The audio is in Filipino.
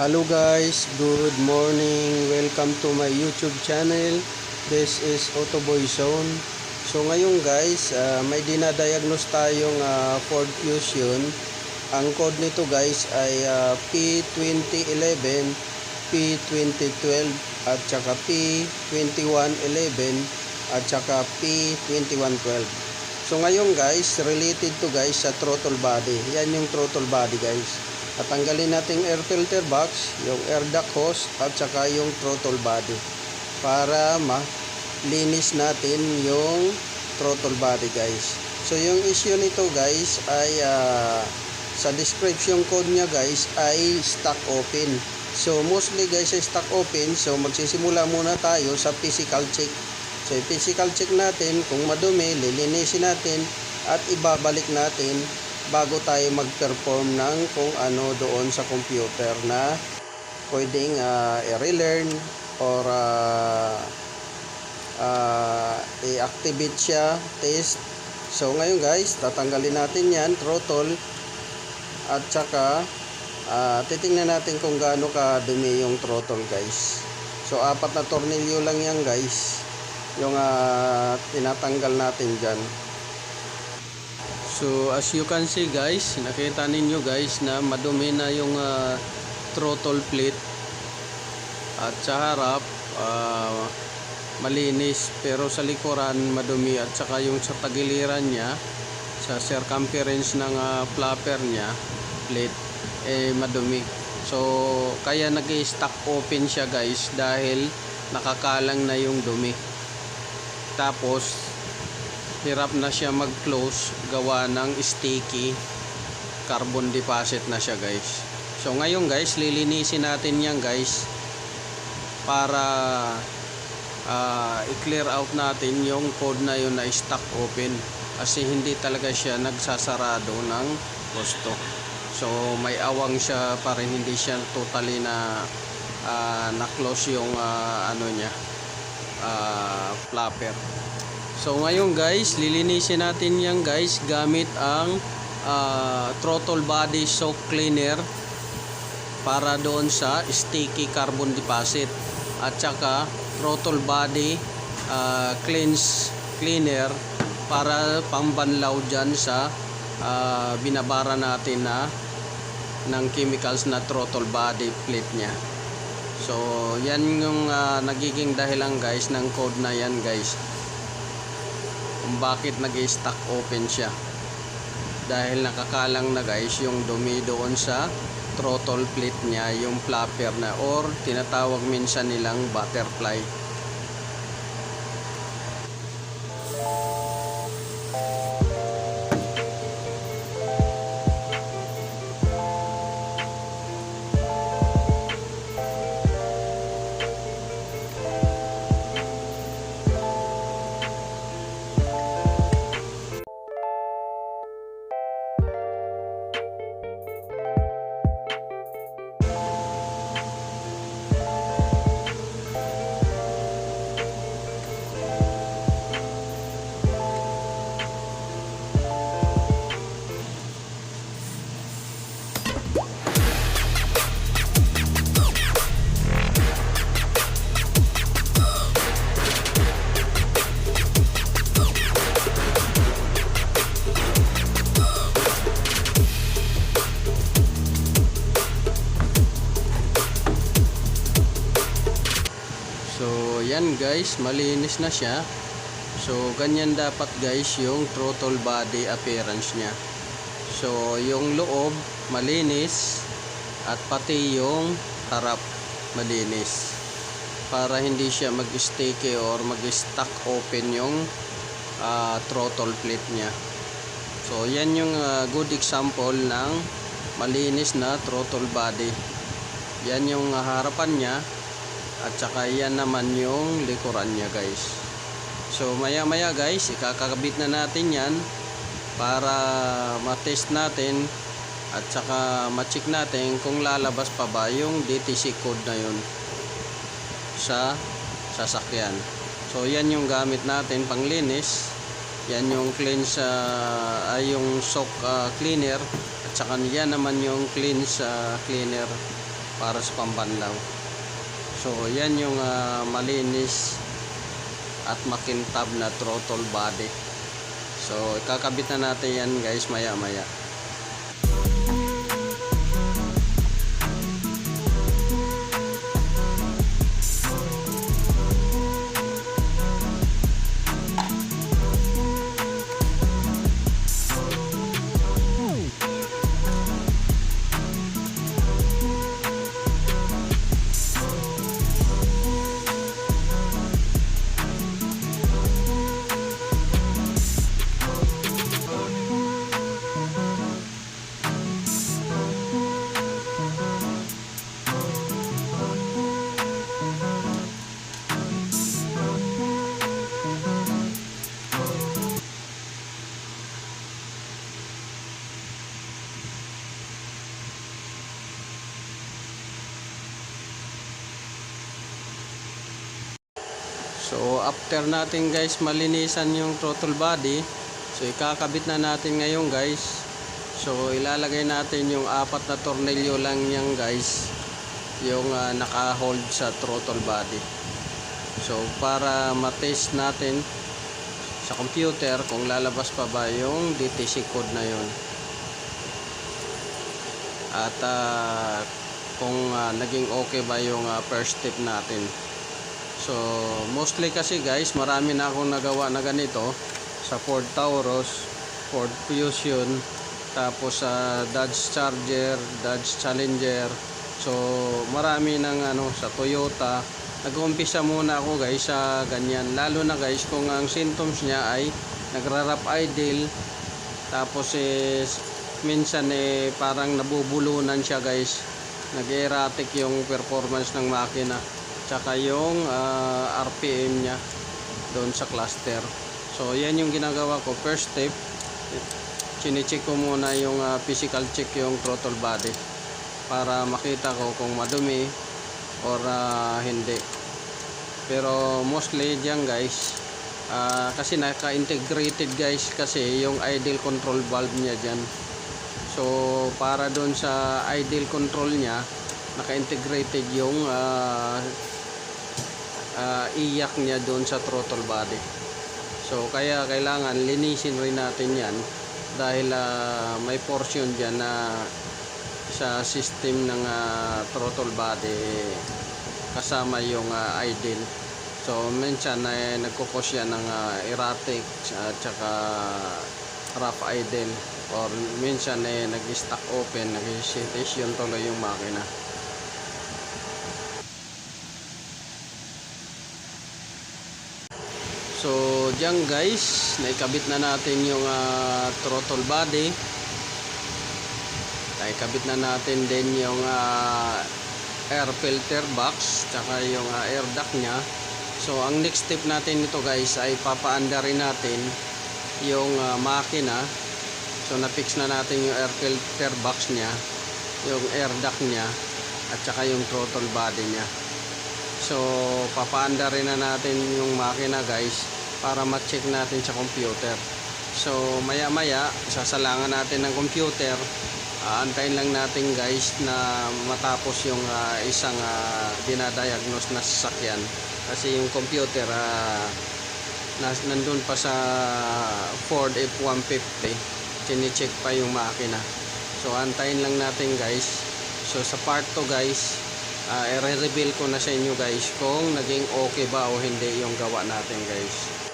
Hello guys, good morning. Welcome to my YouTube channel. This is Autoboy Zone. So ngayon guys, may dinadiagnose tayong Ford Fusion. Ang code nito guys ay P2011, P2012 at saka P2111 at saka P2112. So ngayon guys, related to guys sa throttle body. Yan yung throttle body guys. Tatanggalin natin air filter box, yung air duct hose at saka yung throttle body para malinis natin yung throttle body guys. So yung issue nito guys ay sa description code niya guys ay stock open. So mostly guys ay stock open. So magsisimula muna tayo sa physical check. So physical check natin kung madumi, lilinisin natin at ibabalik natin bago tayo mag-perform ng kung ano doon sa computer na pwedeng i-relearn or i-activate siya, test. So ngayon guys, tatanggalin natin yan, throttle, at saka titingnan natin kung gaano kadumi yung throttle guys. So 4 na tornilyo lang yan guys, yung tinatanggal natin dyan. So as you can see guys, nakita ninyo guys na madumi na yung throttle plate at sa harap malinis, pero sa likuran madumi at saka yung sa tagiliran niya, sa circumference ng flapper niya plate madumi. So kaya nag-stock open siya guys dahil nakakalang na yung dumi. Tapos hirap na siya mag-close gawa ng sticky carbon deposit na siya guys. So ngayon guys, lilinisin natin yan guys para i-clear out natin yung code na yun na stock open, kasi hindi talaga siya nagsasarado ng gusto. So may awang siya pa rin, hindi siya totally na close yung ano niya, flapper. So ngayon guys, lilinisin natin yan guys gamit ang throttle body soak cleaner para doon sa sticky carbon deposit, at saka throttle body cleaner para pambanlaw dyan sa binabara natin na ng chemicals na throttle body plate nya. So yan yung nagiging dahilan guys ng code na yan guys, kung bakit nag-stock open siya, dahil nakakalang na guys yung dumi doon sa throttle plate niya, yung flapper na, or tinatawag minsan nilang butterfly. So yan guys, malinis na siya. So ganyan dapat guys yung throttle body appearance niya. So yung loob malinis at pati yung harap malinis, para hindi siya mag-sticky or mag-stuck open yung throttle plate niya. So yan yung good example ng malinis na throttle body. Yan yung harapan niya, at saka yan naman yung likuran niya guys. So maya maya guys, ikakabit na natin yan para matest natin at saka ma-check natin kung lalabas pa ba yung DTC code na yun sa sasakyan. So yan yung gamit natin panglinis. Yan yung cleanse, yung soak cleaner, at saka yan naman yung cleanse cleaner para sa pambanlaw. So yan yung malinis at makintab na throttle body. So ikakabit na natin yan guys maya maya. So after natin guys malinisan yung throttle body, so ikakabit na natin ngayon guys. So ilalagay natin yung 4 na tornilyo lang yan guys, yung naka-hold sa throttle body. So para matest natin sa computer kung lalabas pa ba yung DTC code na yun. At kung naging okay ba yung first step natin. So mostly kasi guys marami na akong nagawa na ganito sa Ford Taurus, Ford Fusion, tapos sa Dodge Charger, Dodge Challenger. So marami ng sa Toyota. Nag-umpisa muna ako guys sa ganyan, lalo na guys kung ang symptoms niya ay nagra-rough idle, tapos minsan parang nabubulunan siya guys, nag-erratic yung performance ng makina, tsaka yung RPM nya doon sa cluster. So yan yung ginagawa ko. First step, chine-check ko muna yung physical check yung throttle body para makita ko kung madumi or hindi. Pero mostly diyan guys, kasi naka-integrated guys kasi yung idle control valve niya diyan. So para doon sa idle control niya naka-integrated yung iyak niya doon sa throttle body. So kaya kailangan linisin rin natin yan dahil may portion dyan na sa system ng throttle body kasama yung idle. So minsan nagkukos yan ng erratic at saka rough idle, or minsan nag-stack open, nag-station tuloy yung makina. So diyan guys, naikabit na natin yung throttle body. Naikabit na natin din yung air filter box tsaka yung air duct nya. So ang next step natin nito guys ay papaanda rin natin yung makina. So na-fix na natin yung air filter box nya, yung air duct nya at saka yung throttle body nya. So papaanda rin na natin yung makina guys para ma-check natin sa computer. So maya maya sasalangan natin ng computer. Antayin lang natin guys na matapos yung isang dinadiagnose na sasakyan, kasi yung computer nandun pa sa Ford F-150, chine-check pa yung makina. So antayin lang natin guys. So sa part 2 guys, i-reveal ko na sa inyo guys kung naging okay ba o hindi yung gawa natin guys.